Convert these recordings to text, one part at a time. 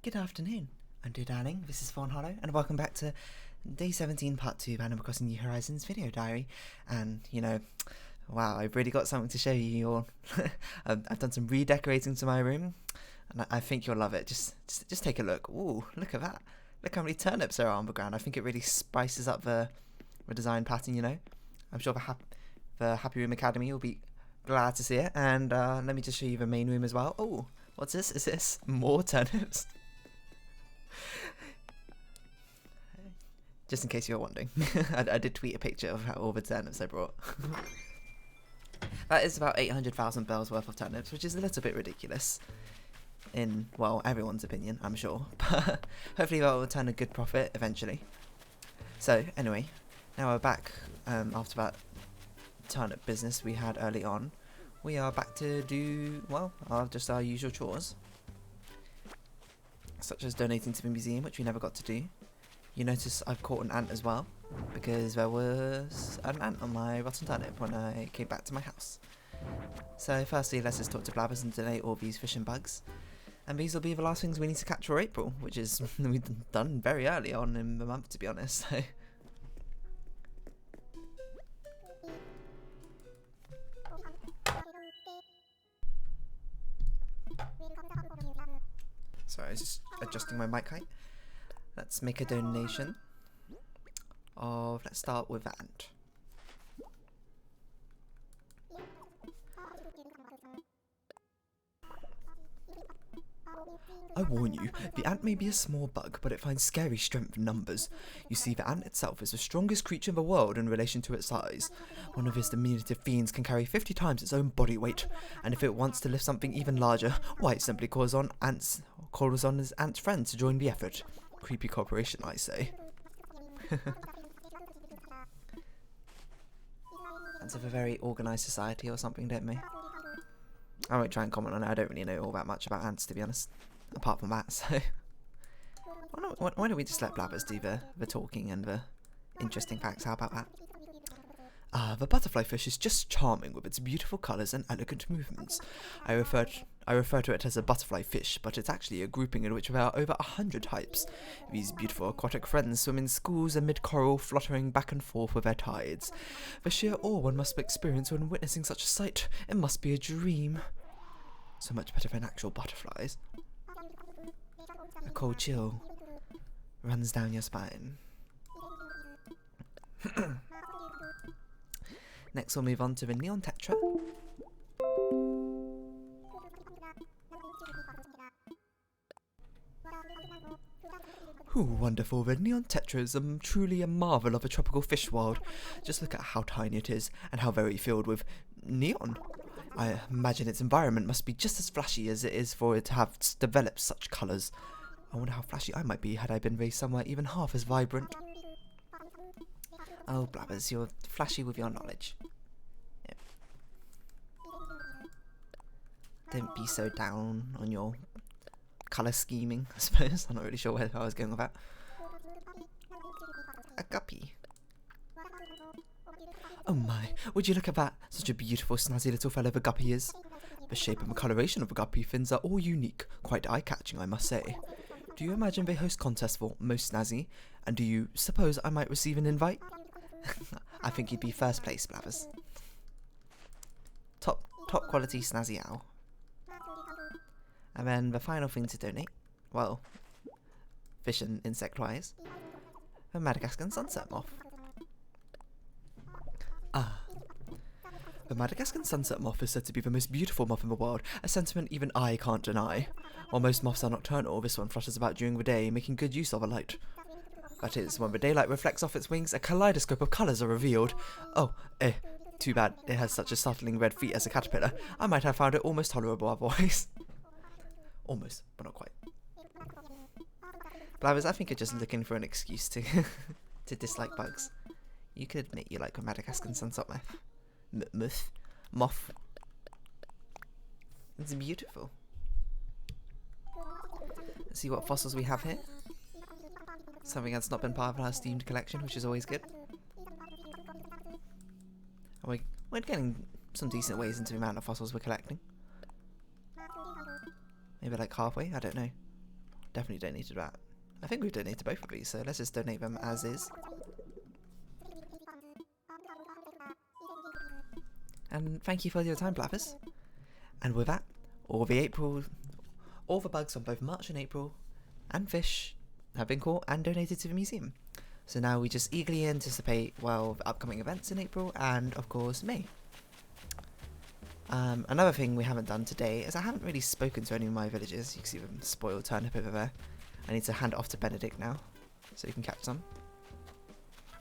Good afternoon, I'm dear darling, this is Fawnhollow, and welcome back to Day 17 Part 2 of Animal Crossing New Horizons video diary. And, you know, wow, I've really got something to show you all. I've done some redecorating to my room, and I think you'll love it. Just take a look. Ooh, look at that. Look how many turnips there are on the ground. I think it really spices up the design pattern, you know. I'm sure the Happy Room Academy will be glad to see it. And let me just show you the main room as well. Oh, what's this? Is this more turnips? Just in case you were wondering, I did tweet a picture of all the turnips I brought. That is about 800,000 bells worth of turnips, which is a little bit ridiculous. In, well, everyone's opinion, I'm sure. But hopefully that will turn a good profit eventually. So, anyway, now we're back after that turnip business we had early on. We are back to do, well, just our usual chores. Such as donating to the museum, which we never got to do. You notice I've caught an ant as well, because there was an ant on my rotten turnip when I came back to my house. So firstly, let's just talk to Blabbers and donate all these fish and bugs. And these will be the last things we need to catch for April, which is we've done very early on in the month, to be honest. So. Sorry, I was just adjusting my mic height. Let's make a donation of, let's start with ant. I warn you, the ant may be a small bug, but it finds scary strength in numbers. You see, the ant itself is the strongest creature in the world in relation to its size. One of its diminutive fiends can carry 50 times its own body weight, and if it wants to lift something even larger, why, it simply calls on his ant friends to join the effort. Creepy cooperation, I say. Ants have a very organised society or something, don't they? I won't try and comment on it. I don't really know all that much about ants, to be honest. Apart from that, so... Why don't we just let Blabbers do the talking and the interesting facts? How about that? The butterfly fish is just charming with its beautiful colours and elegant movements. I refer to it as a butterfly fish, but it's actually a grouping in which there are over 100 types. These beautiful aquatic friends swim in schools amid coral, fluttering back and forth with their tides. The sheer awe one must experience when witnessing such a sight, it must be a dream. So much better than actual butterflies. A cold chill runs down your spine. Next we'll move on to the neon tetra. Ooh, wonderful. The neon tetra is truly a marvel of a tropical fish world. Just look at how tiny it is and how very filled with neon. I imagine its environment must be just as flashy as it is for it to have developed such colours. I wonder how flashy I might be had I been raised somewhere even half as vibrant. Oh, Blabbers, you're flashy with your knowledge. Yep. Don't be so down on your colour scheming, I suppose. I'm not really sure where I was going with that. A guppy. Oh my, would you look at that? Such a beautiful, snazzy little fellow the guppy is. The shape and the coloration of the guppy fins are all unique, quite eye-catching, I must say. Do you imagine they host contests for most snazzy? And do you suppose I might receive an invite? I think you'd be first place, Blabbers. Top quality snazzy owl. And then the final thing to donate, well, fish and insect wise, the Madagascan sunset moth. The Madagascan sunset moth is said to be the most beautiful moth in the world, a sentiment even I can't deny. While most moths are nocturnal, this one flutters about during the day, making good use of the light. That is, when the daylight reflects off its wings, a kaleidoscope of colours are revealed. Oh, too bad it has such a startling red feet as a caterpillar. I might have found it almost tolerable otherwise. Almost, but not quite. Blabbers, I think you're just looking for an excuse to to dislike bugs. You could admit you like a Madagascan sunset moth. It's beautiful. Let's see what fossils we have here. Something that's not been part of our Steamed collection, which is always good. And we're getting some decent ways into the amount of fossils we're collecting. Maybe like halfway, I don't know. definitely donated that. I think we've donated both of these, so let's just donate them as is. And thank you for your time, Blathers. And with that, all the bugs on both March and April and fish have been caught and donated to the museum. So now we just eagerly anticipate, well, the upcoming events in April and, of course, May. Another thing we haven't done today is I haven't really spoken to any of my villagers. You can see them spoiled turnip over there. I need to hand it off to Benedict now, so he can catch some.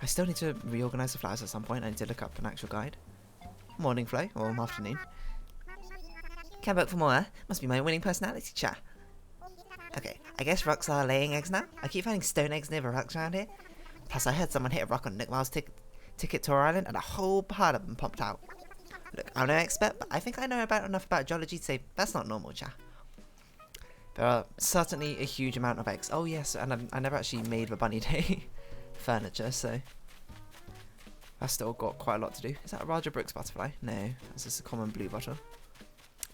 I still need to reorganise the flowers at some point. I need to look up an actual guide. Morning, Flo, or afternoon. Can't vote for more, must be my winning personality, chat. Okay, I guess rocks are laying eggs now. I keep finding stone eggs near the rocks around here. Plus, I heard someone hit a rock on Nick Miles' ticket to our island, and a whole part of them popped out. Look, I'm no expert, but I think I know enough about geology to say that's not normal, chat. There are certainly a huge amount of eggs. Oh yes, and I never actually made the bunny day furniture, so I've still got quite a lot to do. Is that a Raja Brooks butterfly? No, that's just a common blue bottle.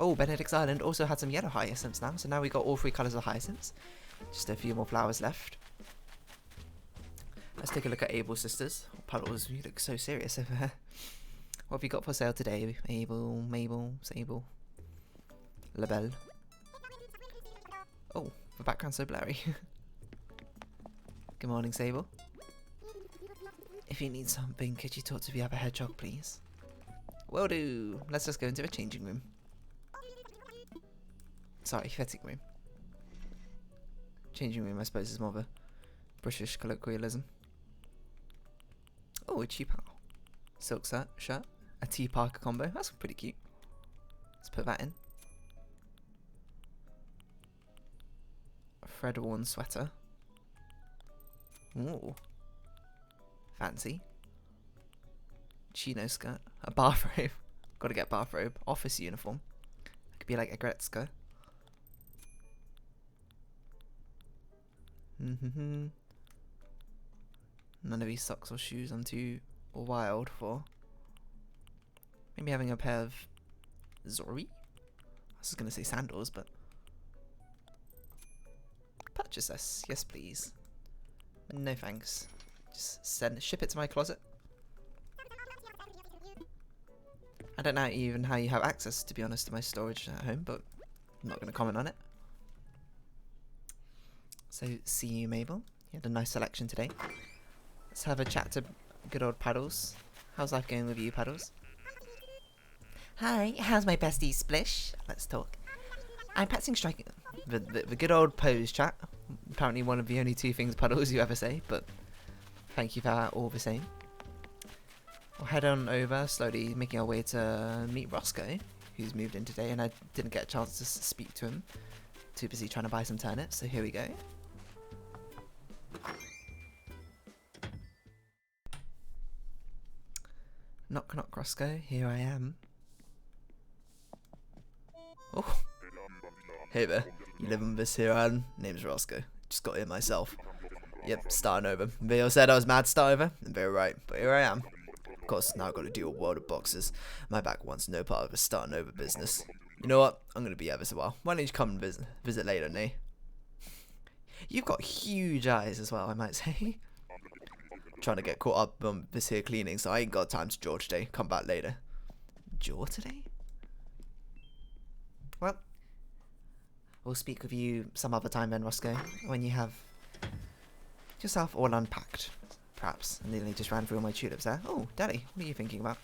Oh, Benedict's Island also had some yellow hyacinths now, so now we got all 3 colours of hyacinths. Just a few more flowers left. Let's take a look at Abel's sisters. Puddles, you look so serious over there. What have you got for sale today? Abel, Mabel, Sable, Labelle. Oh, the background's so blurry. Good morning, Sable. If you need something, could you talk to the other hedgehog, please? Will do. Let's just go into the changing room. Sorry, fitting room. Changing room, I suppose, is more of a British colloquialism. Oh, a cheap silk shirt. A tea Parker combo. That's pretty cute. Let's put that in. A thread worn sweater. Ooh. Fancy. Chino skirt. A bathrobe. Gotta get bathrobe. Office uniform. It could be like a Gretzko. None of these socks or shoes I'm too wild for. Maybe having a pair of Zori? I was going to say sandals, but purchase this. Yes, please. No thanks. Just ship it to my closet. I don't know even how you have access, to be honest, to my storage at home, but I'm not going to comment on it. So, see you, Mabel. You had a nice selection today. Let's have a chat to good old Paddles. How's life going with you, Paddles? Hi, how's my bestie Splish? Let's talk. I'm practicing striking the good old pose, chat. Apparently one of the only 2 things Puddles you ever say, but thank you for that all the same. We'll head on over, slowly making our way to meet Roscoe, who's moved in today, and I didn't get a chance to speak to him. Too busy trying to buy some turnips, so here we go. Knock knock, Roscoe, here I am. Oh. Hey there, you live on this here island? Name's Roscoe. Just got here myself. Yep, starting over. Video said I was mad to start over, and they're right, but here I am. Of course, now I've got to deal with world of boxes. My back wants no part of a starting over business. You know what? I'm going to be here for a while. Why don't you come and visit later, Nay? You've got huge eyes as well, I might say. Trying to get caught up on this here cleaning, so I ain't got time to draw today. Come back later. Draw today? Well, we'll speak with you some other time then, Roscoe, when you have yourself all unpacked, perhaps. I nearly just ran through all my tulips there. Oh, Daddy, what are you thinking about?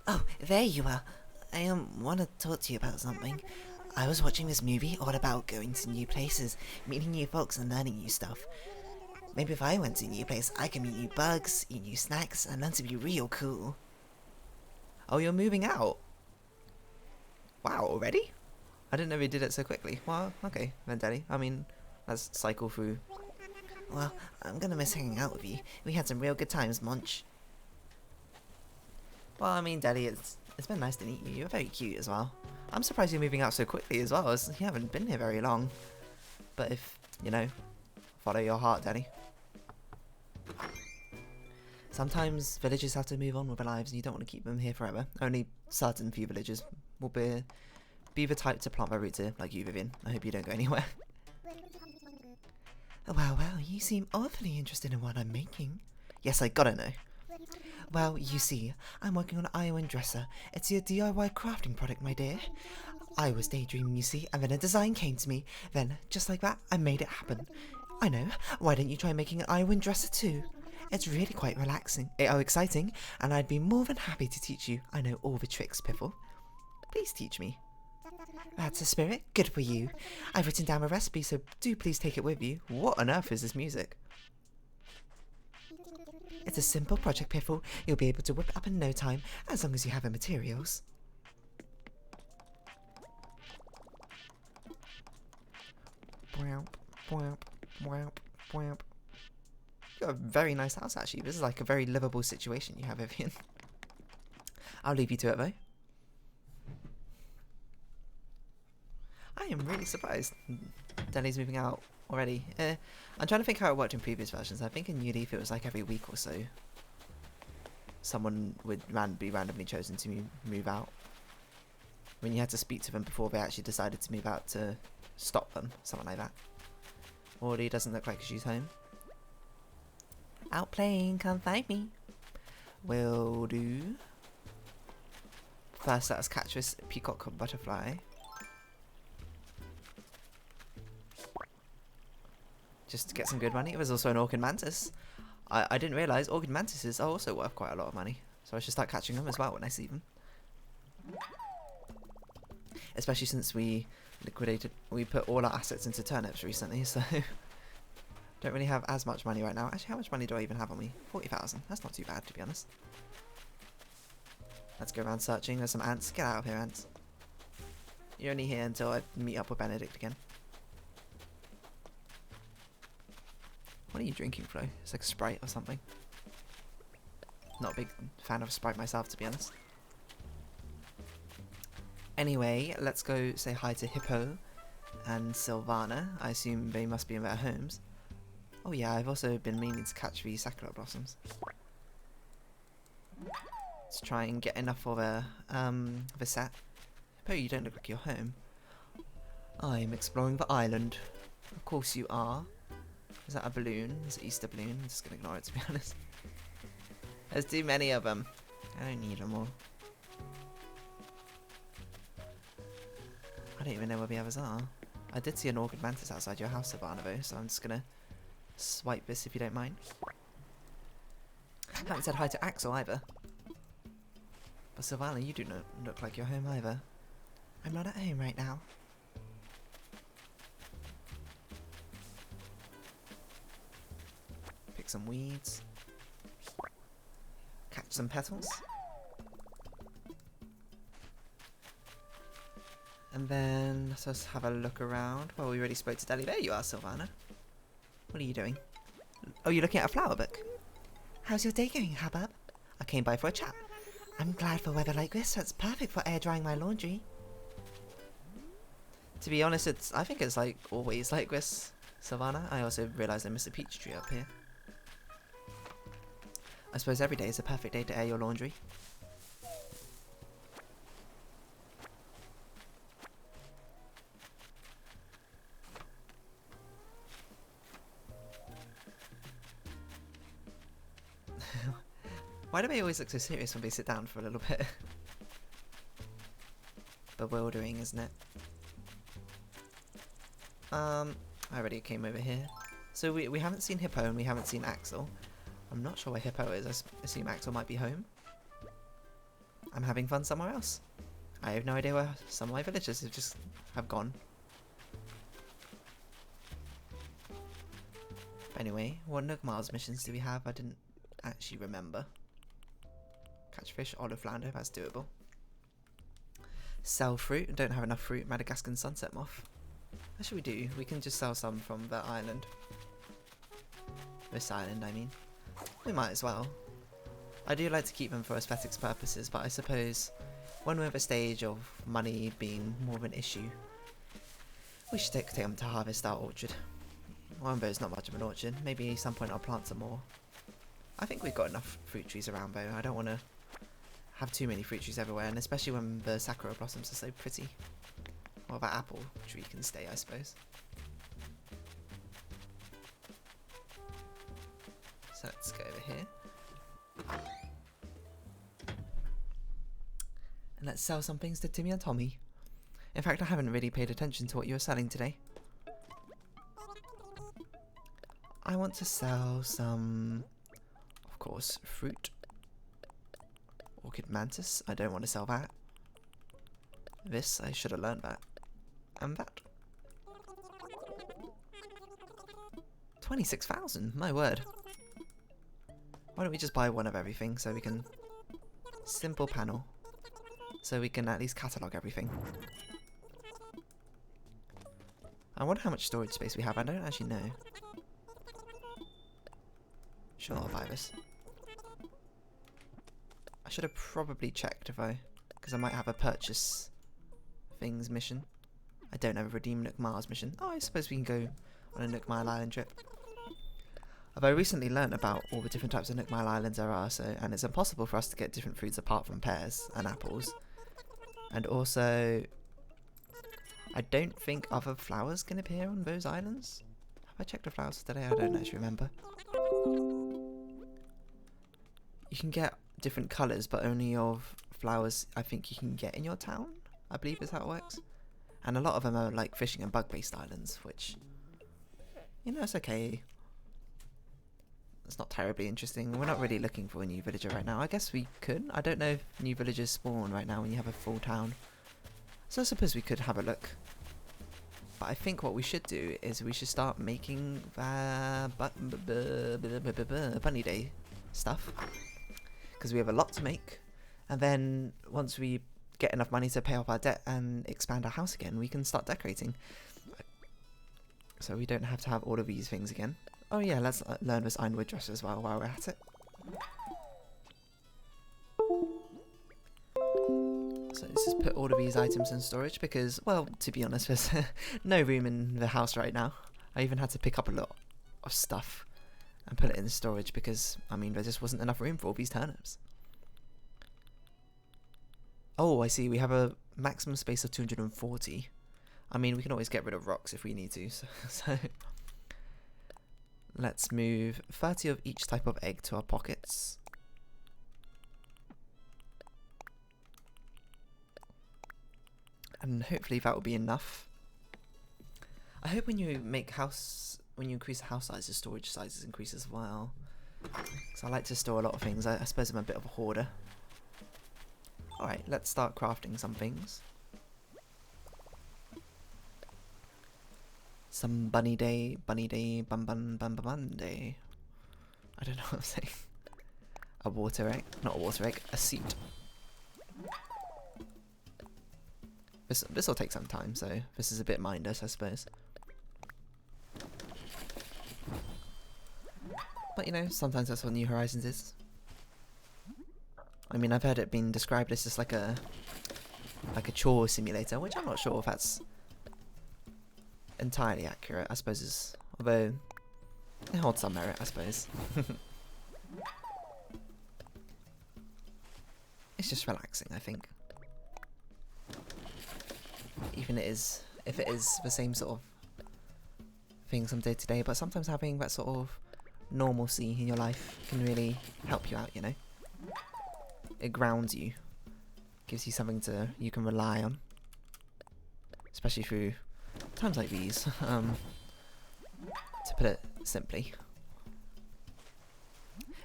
Oh, there you are. I want to talk to you about something. I was watching this movie all about going to new places, meeting new folks and learning new stuff. Maybe if I went to a new place, I could meet new bugs, eat new snacks, and learn to be real cool. Oh, you're moving out? Wow, already? I didn't know we did it so quickly. Well, okay, then Daddy. I mean, let's cycle through. Well, I'm gonna miss hanging out with you. We had some real good times, Munch. Well, I mean, Daddy, it's been nice to meet you. You're very cute as well. I'm surprised you're moving out so quickly as well, as you haven't been here very long. But if, you know, follow your heart, Daddy. Sometimes villagers have to move on with their lives and you don't want to keep them here forever. Only certain few villagers will be be the type to plant my roots here, like you, Vivian. I hope you don't go anywhere. Well, you seem awfully interested in what I'm making. Yes, I gotta know. Well, you see, I'm working on an iron dresser. It's a DIY crafting product, my dear. I was daydreaming, you see, and then a design came to me. Then, just like that, I made it happen. I know. Why don't you try making an iron dresser too? It's really quite relaxing, exciting, and I'd be more than happy to teach you. I know all the tricks, Piffle. Please teach me. That's the spirit. Good for you. I've written down a recipe, so do please take it with you. What on earth is this music? It's a simple project, Piffle. You'll be able to whip it up in no time, as long as you have the materials. Wamp, wamp, wamp, wamp. You got a very nice house, actually. This is like a very livable situation you have, Vivian. I'll leave you to it, though. I am really surprised Denny's moving out already. I'm trying to think how it worked in previous versions. I think in New Leaf it was like every week or so someone would be randomly chosen to move out. When you had to speak to them before they actually decided to move out to stop them, something like that. Audie doesn't look like she's home. Out playing, come find me. Will do. First, let us catch this peacock butterfly. Just to get some good money. There's also an orchid mantis. I didn't realise orchid mantises are also worth quite a lot of money. So I should start catching them as well when I see them. Especially since we put all our assets into turnips recently, so don't really have as much money right now. Actually, how much money do I even have on me? 40,000. That's not too bad, to be honest. Let's go around searching. There's some ants. Get out of here, ants. You're only here until I meet up with Benedict again. What are you drinking, Flo? It's like a Sprite or something. Not a big fan of Sprite myself, to be honest. Anyway, let's go say hi to Hippo and Sylvana. I assume they must be in their homes. Oh yeah, I've also been meaning to catch the sakura blossoms. Let's try and get enough for the set. Hippo, you don't look like you're home. I'm exploring the island. Of course you are. Is that a balloon? Is it Easter balloon? I'm just gonna ignore it, to be honest. There's too many of them. I don't need them all. I don't even know where the others are. I did see an orchid mantis outside your house, Savannah, though, so I'm just gonna swipe this if you don't mind. Haven't said hi to Axel either. But Savannah, you do not look like you're home either. I'm not at home right now. Pick some weeds. Catch some petals. And then let's just have a look around. Well, we already spoke to Deli. There you are, Sylvana. What are you doing? Oh, you're looking at a flower book. How's your day going, Hubbub? I came by for a chat. I'm glad for weather like this, so it's perfect for air drying my laundry. To be honest, I think it's like always like this, Sylvana. I also realised I missed a peach tree up here. I suppose every day is a perfect day to air your laundry. Why do they always look so serious when they sit down for a little bit? Bewildering, isn't it? I already came over here. So we haven't seen Hippo and we haven't seen Axel. I'm not sure where Hippo is. I assume Axel might be home. I'm having fun somewhere else. I have no idea where some of my villagers have gone. But anyway, what Nook Miles missions do we have? I didn't actually remember. Catch fish, olive flounder, that's doable. Sell fruit, don't have enough fruit, Madagascan sunset moth. What should we do? We can just sell some from that island. This island, I mean. We might as well. I do like to keep them for aesthetics purposes, but I suppose when we're at a stage of money being more of an issue, we should take them to harvest our orchard. Wombo's not much of an orchard. Maybe at some point I'll plant some more. I think we've got enough fruit trees around though. I don't want to have too many fruit trees everywhere, and especially when the sakura blossoms are so pretty. Well, that apple tree can stay, I suppose. So let's go over here. And let's sell some things to Timmy and Tommy. In fact, I haven't really paid attention to what you were selling today. I want to sell some, of course, fruit. Orchid mantis, I don't want to sell that. This, I should have learned that. And that. 26,000, my word. Why don't we just buy one of everything so we can... Simple panel. So we can at least catalogue everything. I wonder how much storage space we have, I don't actually know. Sure, I'll buy this. I should have probably checked if I... because I might have a purchase things mission. I don't have a redeem Nook Mars mission. Oh, I suppose we can go on a Nook Mile Island trip. I've recently learnt about all the different types of Nook Mile Islands there are, so and it's impossible for us to get different fruits apart from pears and apples. And also, I don't think other flowers can appear on those islands. Have I checked the flowers today? I don't actually remember. You can get different colours, but only of flowers I think you can get in your town, I believe is how it works. And a lot of them are like fishing and bug-based islands, which, you know, it's okay. It's not terribly interesting. We're not really looking for a new villager right now. I guess we could. I don't know if new villagers spawn right now when you have a full town. So I suppose we could have a look. But I think what we should do is we should start making bunny day stuff. Because we have a lot to make. And then once we get enough money to pay off our debt and expand our house again, we can start decorating. So we don't have to have all of these things again. Oh yeah, let's learn this ironwood dress as well while we're at it. So let's just put all of these items in storage because, well, to be honest, there's no room in the house right now. I even had to pick up a lot of stuff and put it in storage because, I mean, there just wasn't enough room for all these turnips. Oh, I see, we have a maximum space of 240. I mean, we can always get rid of rocks if we need to, so let's move 30 of each type of egg to our pockets. And hopefully that will be enough. I hope when you increase the house sizes, storage sizes increase as well. Because I like to store a lot of things. I suppose I'm a bit of a hoarder. Alright, let's start crafting some things. Some bunny day, bun day. I don't know what I'm saying. A water egg, not a water egg, a seed. This will take some time, so this is a bit mindless, I suppose. But you know, sometimes that's what New Horizons is. I mean, I've heard it being described as just like a chore simulator, which I'm not sure if that's entirely accurate. I suppose is, although it holds some merit, I suppose. It's just relaxing, I think. Even if it is the same sort of thing from day to day, but sometimes having that sort of normalcy in your life can really help you out, you know. It grounds you, gives you something you can rely on, especially through times like these, to put it simply.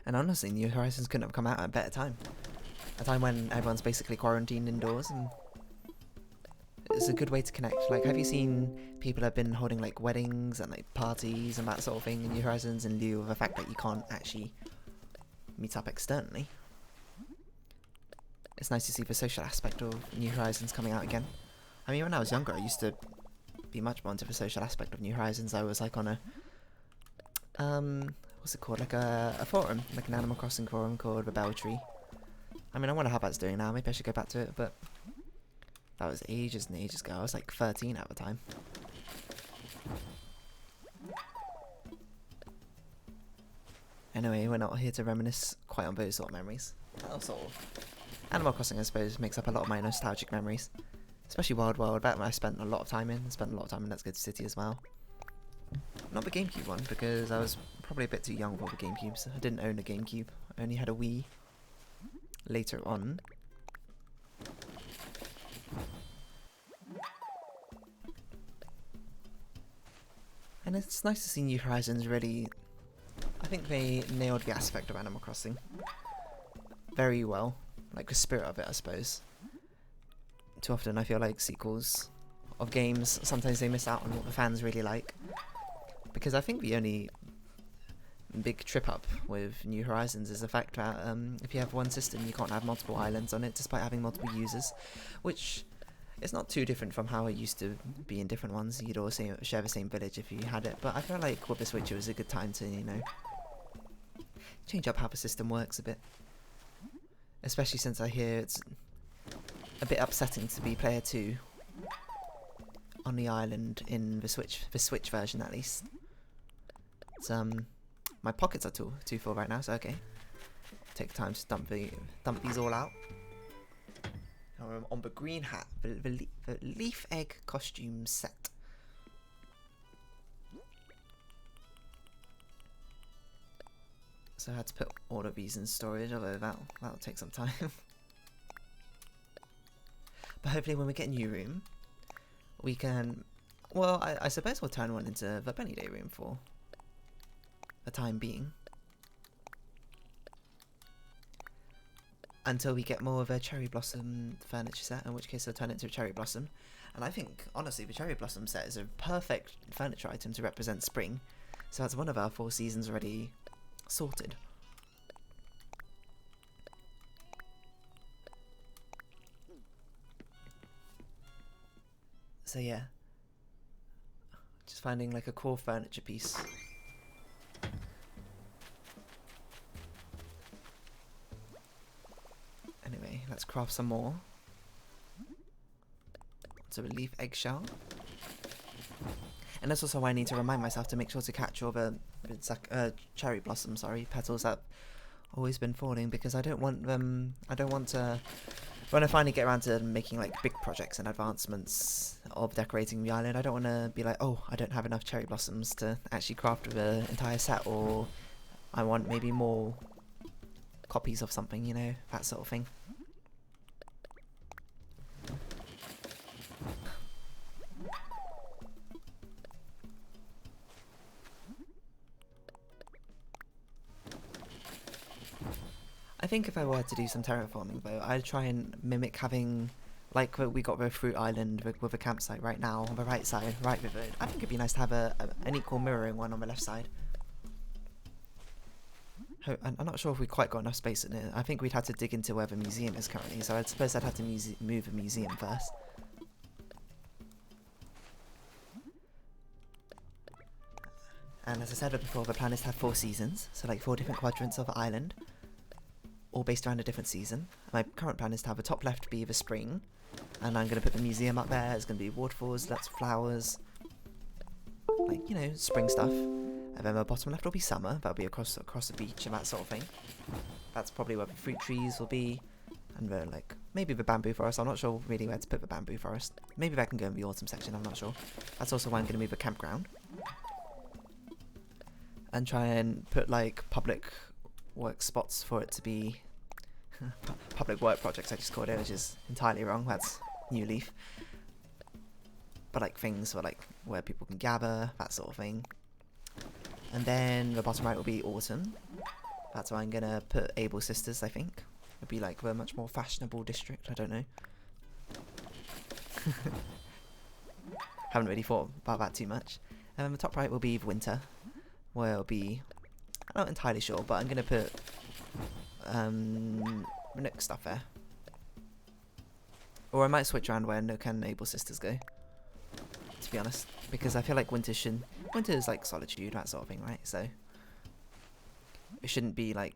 And honestly, New Horizons couldn't have come out at a better time. A time when everyone's basically quarantined indoors, and it's a good way to connect. Like, have you seen people have been holding like weddings and like parties and that sort of thing in New Horizons in lieu of the fact that you can't actually meet up externally? It's nice to see the social aspect of New Horizons coming out again. I mean, when I was younger, I used to be much more into the social aspect of New Horizons. I was like on a what's it called? Like a forum, like an Animal Crossing forum called the Bell Tree. I mean, I wonder how that's doing now. Maybe I should go back to it, but that was ages and ages ago. I was like 13 at the time. Anyway, we're not here to reminisce quite on those sort of memories. Sort of. Animal Crossing, I suppose, makes up a lot of my nostalgic memories. Especially Wild World, that I spent a lot of time in. I spent a lot of time in Let's Go to City as well. Not the GameCube one, because I was probably a bit too young for the GameCube, so I didn't own a GameCube. I only had a Wii later on. And it's nice to see New Horizons really... I think they nailed the aspect of Animal Crossing very well. Like the spirit of it, I suppose. Too often I feel like sequels of games, sometimes they miss out on what the fans really like. Because I think the only big trip up with New Horizons is the fact that if you have one system you can't have multiple islands on it despite having multiple users, which is not too different from how it used to be in different ones. You'd all share the same village if you had it, but I feel like with the Switch it was a good time to, you know, change up how the system works a bit. Especially since I hear it's a bit upsetting to be player 2 on the island in the Switch version at least. It's, my pockets are too full right now, so okay. Take time to dump these all out. I'm on the green hat, the leaf egg costume set. So I had to put all of these in storage, although that'll take some time. But hopefully when we get a new room, we can... Well, I suppose we'll turn one into the Bunny Day room for the time being. Until we get more of a cherry blossom furniture set, in which case I'll turn it into a cherry blossom. And I think, honestly, the cherry blossom set is a perfect furniture item to represent spring. So that's one of our 4 seasons already sorted. So yeah, just finding like a core furniture piece. Anyway, let's craft some more. So a leaf eggshell. And that's also why I need to remind myself to make sure to catch all the cherry blossom, petals that have always been falling, because I don't want them, when I finally get around to making like big projects and advancements of decorating the island, I don't want to be like, oh, I don't have enough cherry blossoms to actually craft the entire set, or I want maybe more copies of something, you know, that sort of thing. I think if I were to do some terraforming though, I'd try and mimic having, like we got the fruit island with a campsite right now on the right side, right with it. I think it'd be nice to have an equal mirroring one on the left side. I'm not sure if we quite got enough space in it. I think we'd have to dig into where the museum is currently, so I suppose I'd have to move the museum first. And as I said before, the plan is to have 4 seasons, so like 4 different quadrants of the island, all based around a different season. My current plan is to have the top left be the spring, and I'm going to put the museum up there. It's going to be waterfalls, lots of flowers, like, you know, spring stuff. And then the bottom left will be summer. That'll be across the beach and that sort of thing. That's probably where the fruit trees will be, and the, like, maybe the bamboo forest. I'm not sure really where to put the bamboo forest. Maybe that can go in the autumn section, I'm not sure. That's also why I'm going to move the campground. And try and put like public work spots for it to be public work projects, I just called it, which is entirely wrong. That's New Leaf. But like things where people can gather, that sort of thing. And then the bottom right will be autumn. That's why I'm gonna put Able Sisters, I think. It'd be like a much more fashionable district, I don't know. Haven't really thought about that too much. And then the top right will be winter, where it'll be, I'm not entirely sure, but I'm gonna put Nook stuff there. Or I might switch around where Nook and Able Sisters go, to be honest, because I feel like winter is like solitude, that sort of thing, right? So it shouldn't be like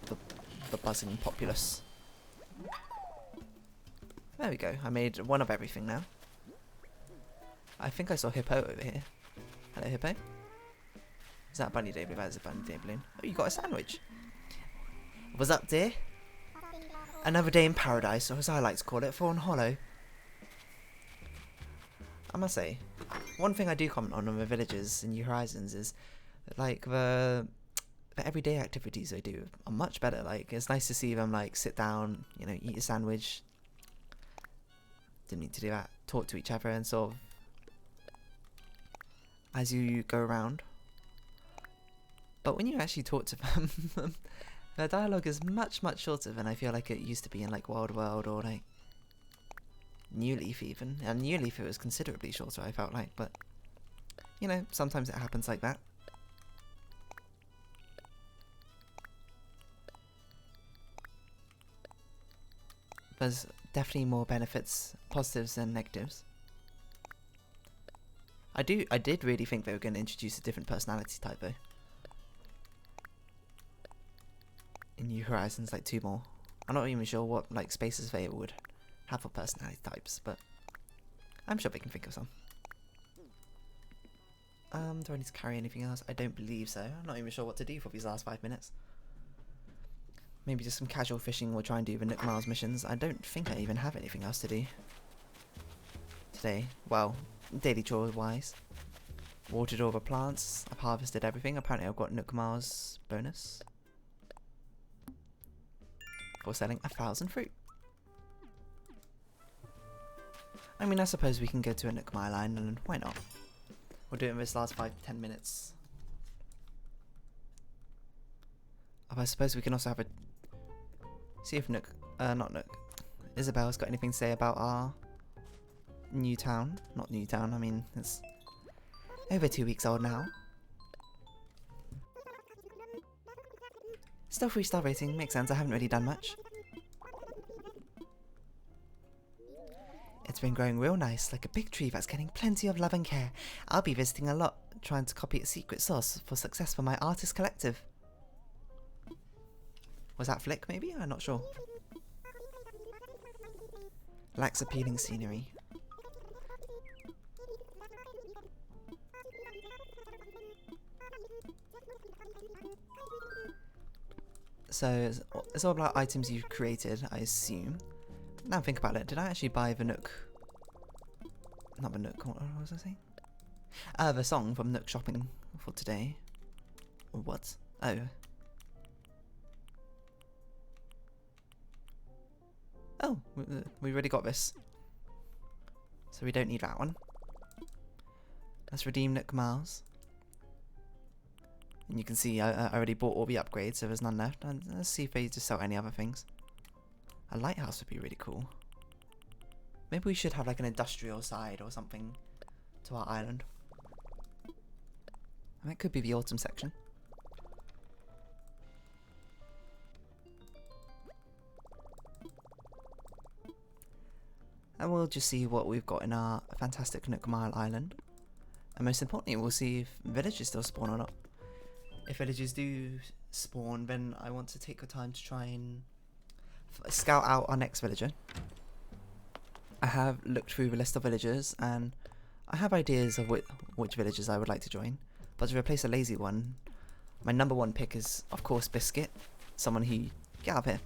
the buzzing populace. There we go. I made one of everything now. I think I saw Hippo over here. Hello, Hippo. Is that a bunny day balloon? That is a bunny day balloon. Oh, you got a sandwich. What's up, dear? Another day in paradise, or as I like to call it, Fawnhollow. I must say, one thing I do comment on the villages in New Horizons is, like, the everyday activities they do are much better. Like, it's nice to see them, like, sit down, you know, eat a sandwich. Didn't need to do that. Talk to each other and sort of, as you go around. But when you actually talk to them, their dialogue is much, much shorter than I feel like it used to be in, like, Wild World or, like, New Leaf even. And New Leaf it was considerably shorter, I felt like, but, you know, sometimes it happens like that. There's definitely more benefits, positives than negatives. I did really think they were going to introduce a different personality type though. In New Horizons, like 2 more. I'm not even sure what like spaces they would have for personality types, but I'm sure they can think of some. Do I need to carry anything else? I don't believe so. I'm not even sure what to do for these last 5 minutes. Maybe just some casual fishing. We'll try and do the Nook Miles missions. I don't think I even have anything else to do today. Well, daily chores wise. Watered all the plants. I've harvested everything. Apparently I've got Nook Miles bonus for selling 1,000 fruit. I mean, I suppose we can go to a Nook Mile Island. Why not? We'll do it in this last 5-10 minutes. Oh, I suppose we can also have a... See if Isabel's got anything to say about our new town. Not new town, I mean, it's over 2 weeks old now. Still 3-star rating, makes sense, I haven't really done much. It's been growing real nice, like a big tree that's getting plenty of love and care. I'll be visiting a lot, trying to copy a secret sauce for success for my artist collective. Was that Flick, maybe? I'm not sure. Lacks appealing scenery. So, it's all about items you've created, I assume. Now think about it, did I actually buy the Nook? Not the Nook, what was I saying? The song from Nook Shopping for today. What? Oh. Oh, we already got this. So we don't need that one. Let's redeem Nook Miles. And you can see I already bought all the upgrades, so there's none left. And let's see if they just sell any other things. A lighthouse would be really cool. Maybe we should have like an industrial side or something to our island. And that could be the autumn section. And we'll just see what we've got in our fantastic Nook Mile Island. And most importantly, we'll see if villages still spawn or not. If villages do spawn, then I want to take the time to try and scout out our next villager. I have looked through the list of villagers, and I have ideas of which villagers I would like to join. But to replace a lazy one, my #1 pick is, of course, Biscuit. Someone who... Get up here.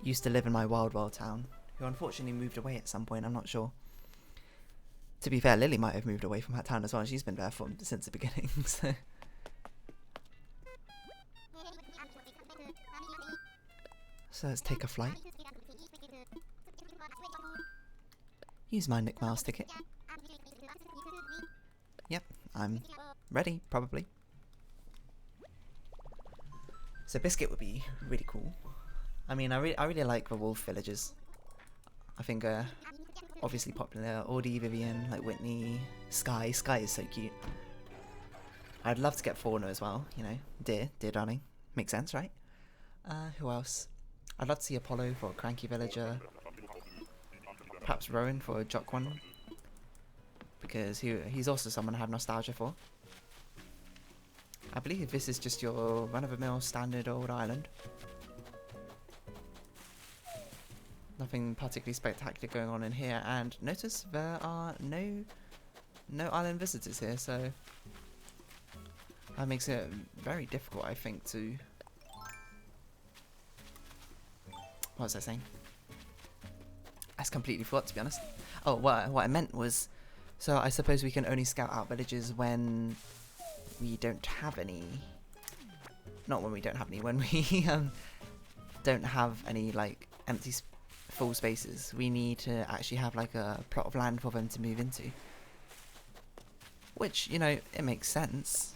Used to live in my Wild World town. Who unfortunately moved away at some point, I'm not sure. To be fair, Lily might have moved away from that town as well. She's been there since the beginning, so... So let's take a flight. Use my Nook Miles ticket. Yep, I'm ready, probably. So Biscuit would be really cool. I mean, I really like the wolf villagers. I think obviously popular. Audie, Vivian, like Whitney, Sky. Sky is so cute. I'd love to get Fauna as well, you know. Deer darling. Makes sense, right? Who else? I'd love to see Apollo for a cranky villager. Perhaps Rowan for a jock one. Because he's also someone I have nostalgia for. I believe this is just your run-of-the-mill standard old island. Nothing particularly spectacular going on in here, and notice there are no island visitors here, so that makes it very difficult, I think, to What was I saying? I completely forgot, to be honest. Oh, what I meant was, so I suppose we can only scout out villages when we don't have any. Not when we don't have any. When we don't have any like empty full spaces. We need to actually have like a plot of land for them to move into. Which, you know, it makes sense.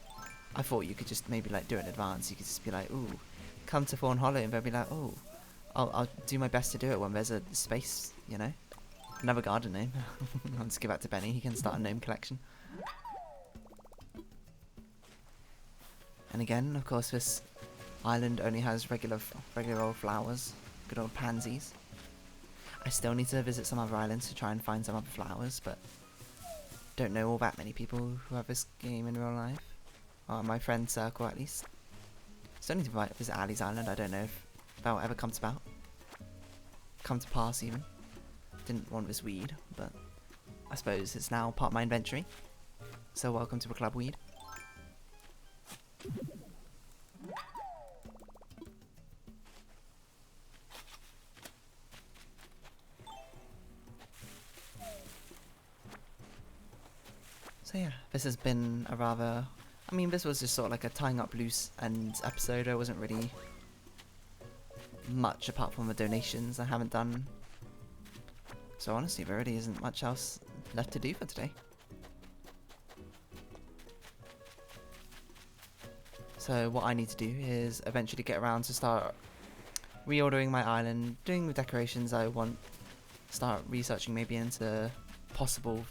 I thought you could just maybe like do it in advance. You could just be like, ooh, come to Fawnhollow, and they'll be like, oh, I'll do my best to do it when there's a space, you know. Another garden name. I'll just give that to Benny. He can start a gnome collection. And again, of course, this island only has regular old flowers, good old pansies. I still need to visit some other islands to try and find some other flowers, but don't know all that many people who have this game in real life. Or my friend circle, at least. Still need to visit Ali's island. I don't know if that will ever come about. Come to pass, even. Didn't want this weed, but I suppose it's now part of my inventory. So welcome to the club, weed. So yeah, this has been a rather... I mean, this was just sort of like a tying up loose ends episode. There wasn't really much apart from the donations I haven't done. So honestly, there really isn't much else left to do for today. So what I need to do is eventually get around to start reordering my island, doing the decorations I want, start researching maybe into possible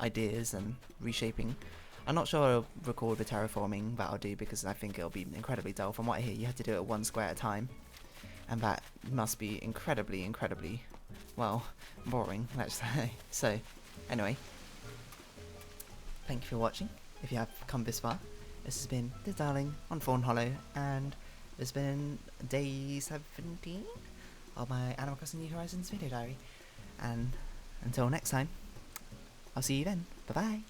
ideas and reshaping. I'm not sure I'll record the terraforming that I'll do because I think it'll be incredibly dull. From what I hear, you have to do it one square at a time, and that must be incredibly, well, boring, let's say. So, anyway, thank you for watching. If you have come this far, this has been The Darling on Fawnhollow, and it's been day 17 of my Animal Crossing New Horizons video diary. And until next time, I'll see you then. Bye bye.